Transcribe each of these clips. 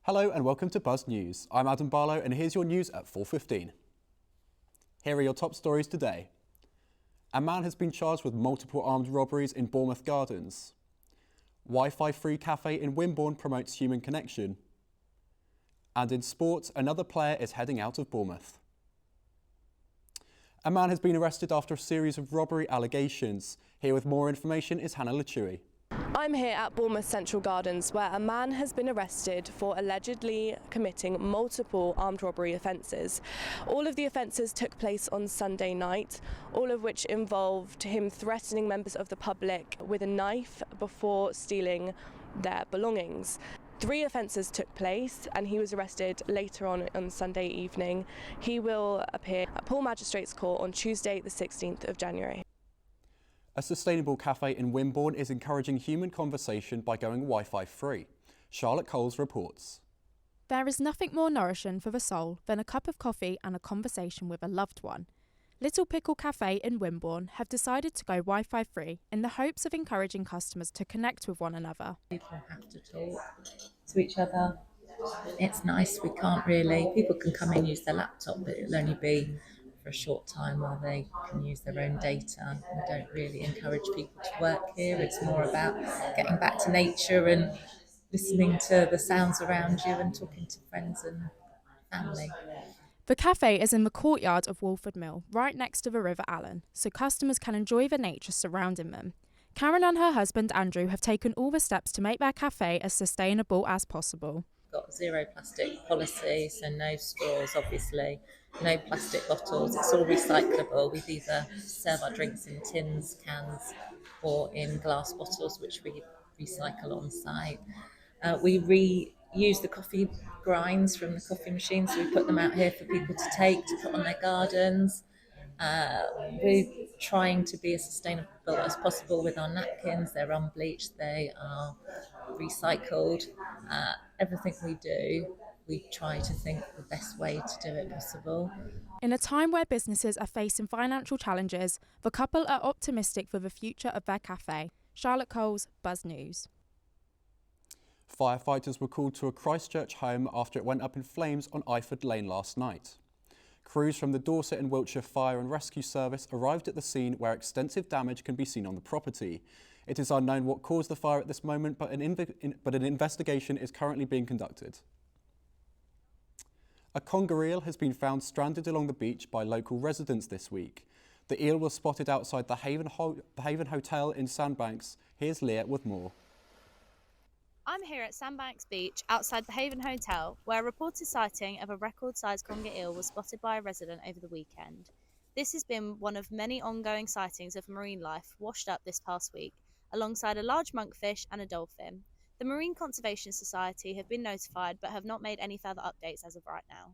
Hello and welcome to Buzz News. I'm Adam Barlow and here's your news at 4:15. Here are your top stories today. A man has been charged with multiple armed robberies in Bournemouth Gardens. Wi-Fi free cafe in Wimborne promotes human connection. And in sports, another player is heading out of Bournemouth. A man has been arrested after a series of robbery allegations. Here with more information is Hannah Lechui. I'm here at Bournemouth Central Gardens where a man has been arrested for allegedly committing multiple armed robbery offences. All of the offences took place on Sunday night, all of which involved him threatening members of the public with a knife before stealing their belongings. 3 offences took place and he was arrested later on Sunday evening. He will appear at Poole Magistrates Court on Tuesday the 16th of January. A sustainable cafe in Wimborne is encouraging human conversation by going Wi-Fi free. Charlotte Coles reports. There is nothing more nourishing for the soul than a cup of coffee and a conversation with a loved one. Little Pickle Cafe in Wimborne have decided to go Wi-Fi free in the hopes of encouraging customers to connect with one another. People have to talk to each other. It's nice, we can't really, people can come and use their laptop, but it'll only be for a short time while they can use their own data. We don't really encourage people to work here. It's more about getting back to nature and listening to the sounds around you and talking to friends and family. The cafe is in the courtyard of Wolford Mill, right next to the River Allen, so customers can enjoy the nature surrounding them. Karen and her husband Andrew have taken all the steps to make their cafe as sustainable as possible. Got zero plastic policy, so no straws obviously, no plastic bottles, it's all recyclable. We either serve our drinks in tins, cans or in glass bottles which we recycle on site. We reuse the coffee grinds from the coffee machines, so we put them out here for people to take, to put on their gardens. We're trying to be as sustainable as possible with our napkins. They're unbleached, they are recycled. Everything we do, we try to think the best way to do it possible. In a time where businesses are facing financial challenges, the couple are optimistic for the future of their cafe. Charlotte Coles, Buzz News. Firefighters were called to a Christchurch home after it went up in flames on Eyford Lane last night. Crews from the Dorset and Wiltshire Fire and Rescue Service arrived at the scene where extensive damage can be seen on the property. It is unknown what caused the fire at this moment, but an investigation is currently being conducted. A conger eel has been found stranded along the beach by local residents this week. The eel was spotted outside the Haven Hotel in Sandbanks. Here's Leah with more. I'm here at Sandbanks Beach outside the Haven Hotel, where a reported sighting of a record-sized conger eel was spotted by a resident over the weekend. This has been one of many ongoing sightings of marine life washed up this past week, alongside a large monkfish and a dolphin. The Marine Conservation Society have been notified but have not made any further updates as of right now.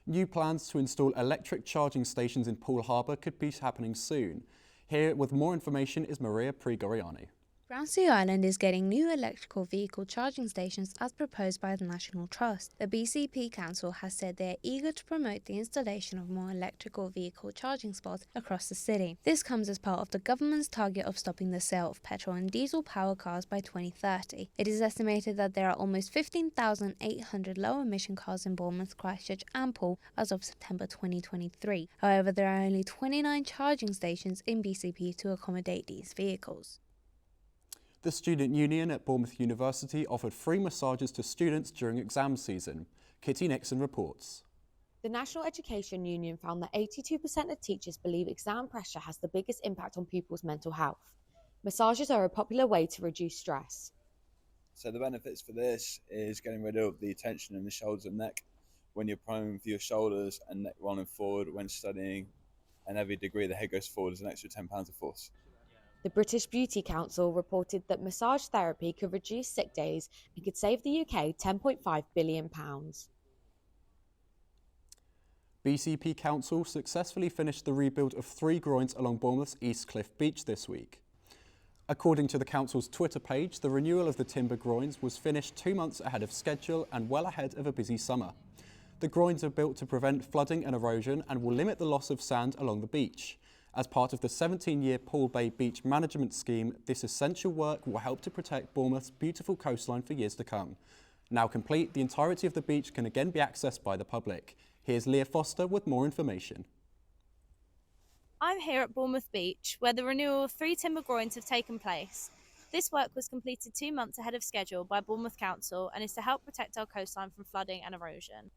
New plans to install electric charging stations in Poole Harbour could be happening soon. Here with more information is Maria Prigoriani. Brownsea Island is getting new electrical vehicle charging stations as proposed by the National Trust. The BCP Council has said they are eager to promote the installation of more electrical vehicle charging spots across the city. This comes as part of the government's target of stopping the sale of petrol and diesel power cars by 2030. It is estimated that there are almost 15,800 low-emission cars in Bournemouth, Christchurch and Poole as of September 2023. However, there are only 29 charging stations in BCP to accommodate these vehicles. The Student Union at Bournemouth University offered free massages to students during exam season. Kitty Nixon reports. The National Education Union found that 82% of teachers believe exam pressure has the biggest impact on pupils' mental health. Massages are a popular way to reduce stress. So the benefits for this is getting rid of the tension in the shoulders and neck when you're prone for your shoulders and neck rolling forward when studying, and every degree the head goes forward is an extra £10 of force. The British Beauty Council reported that massage therapy could reduce sick days and could save the UK £10.5 billion. BCP Council successfully finished the rebuild of 3 groins along Bournemouth's East Cliff Beach this week. According to the Council's Twitter page, the renewal of the timber groins was finished 2 months ahead of schedule and well ahead of a busy summer. The groins are built to prevent flooding and erosion and will limit the loss of sand along the beach. As part of the 17-year Poole Bay Beach Management Scheme, this essential work will help to protect Bournemouth's beautiful coastline for years to come. Now complete, the entirety of the beach can again be accessed by the public. Here's Leah Foster with more information. I'm here at Bournemouth Beach, where the renewal of 3 timber groins have taken place. This work was completed 2 months ahead of schedule by Bournemouth Council and is to help protect our coastline from flooding and erosion.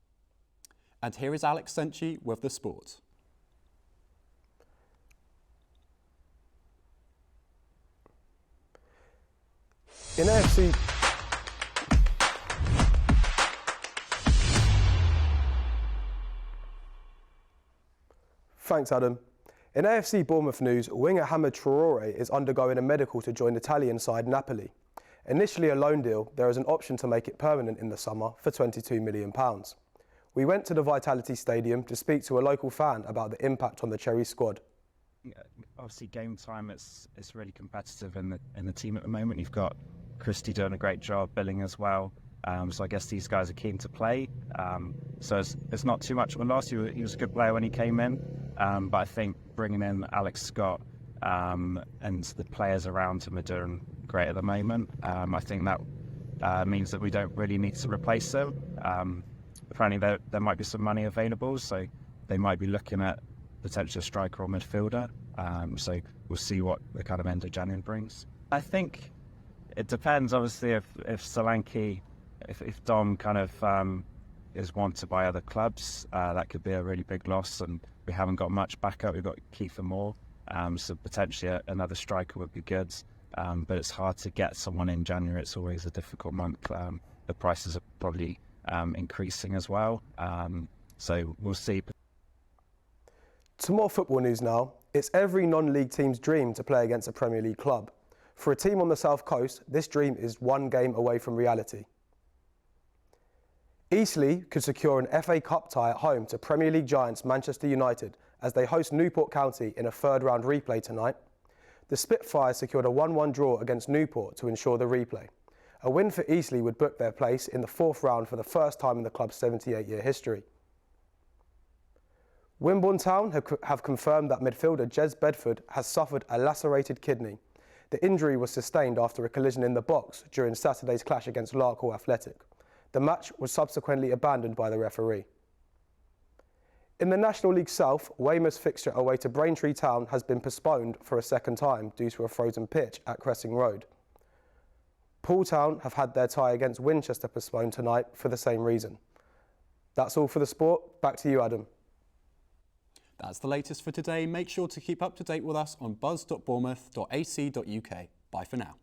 And here is Alex Senchi with the sport. In AFC... Thanks, Adam. In AFC Bournemouth news, winger Hamad Traore is undergoing a medical to join Italian side Napoli. Initially a loan deal, there is an option to make it permanent in the summer for £22 million. We went to the Vitality Stadium to speak to a local fan about the impact on the Cherry squad. Obviously, game time, it's really competitive in the team at the moment. You've got Christie doing a great job, Billing as well. So I guess these guys are keen to play. So it's not too much of a loss. He was a good player when he came in. But I think bringing in Alex Scott and the players around him are doing great at the moment. I think that means that we don't really need to replace them. Apparently there might be some money available, so they might be looking at potentially a striker or midfielder. So we'll see what the kind of end of January brings. I think it depends, obviously, if Solanke, if Dom kind of is wanted by other clubs, that could be a really big loss, and we haven't got much backup. We've got Kiefer Moore, so potentially another striker would be good, but it's hard to get someone in January. It's always a difficult month. The prices are probably increasing as well, so we'll see. To more football news now. It's every non-league team's dream to play against a Premier League club. For a team on the South Coast, this dream is one game away from reality. Eastleigh could secure an FA Cup tie at home to Premier League giants Manchester United as they host Newport County in a third-round replay tonight. The Spitfires secured a 1-1 draw against Newport to ensure the replay. A win for Eastleigh would book their place in the fourth round for the first time in the club's 78-year history. Wimborne Town have confirmed that midfielder Jez Bedford has suffered a lacerated kidney. The injury was sustained after a collision in the box during Saturday's clash against Larkhall Athletic. The match was subsequently abandoned by the referee. In the National League South, Weymouth's fixture away to Braintree Town has been postponed for a second time due to a frozen pitch at Cressing Road. Poole Town have had their tie against Winchester postponed tonight for the same reason. That's all for the sport. Back to you, Adam. That's the latest for today. Make sure to keep up to date with us on buzz.bournemouth.ac.uk. Bye for now.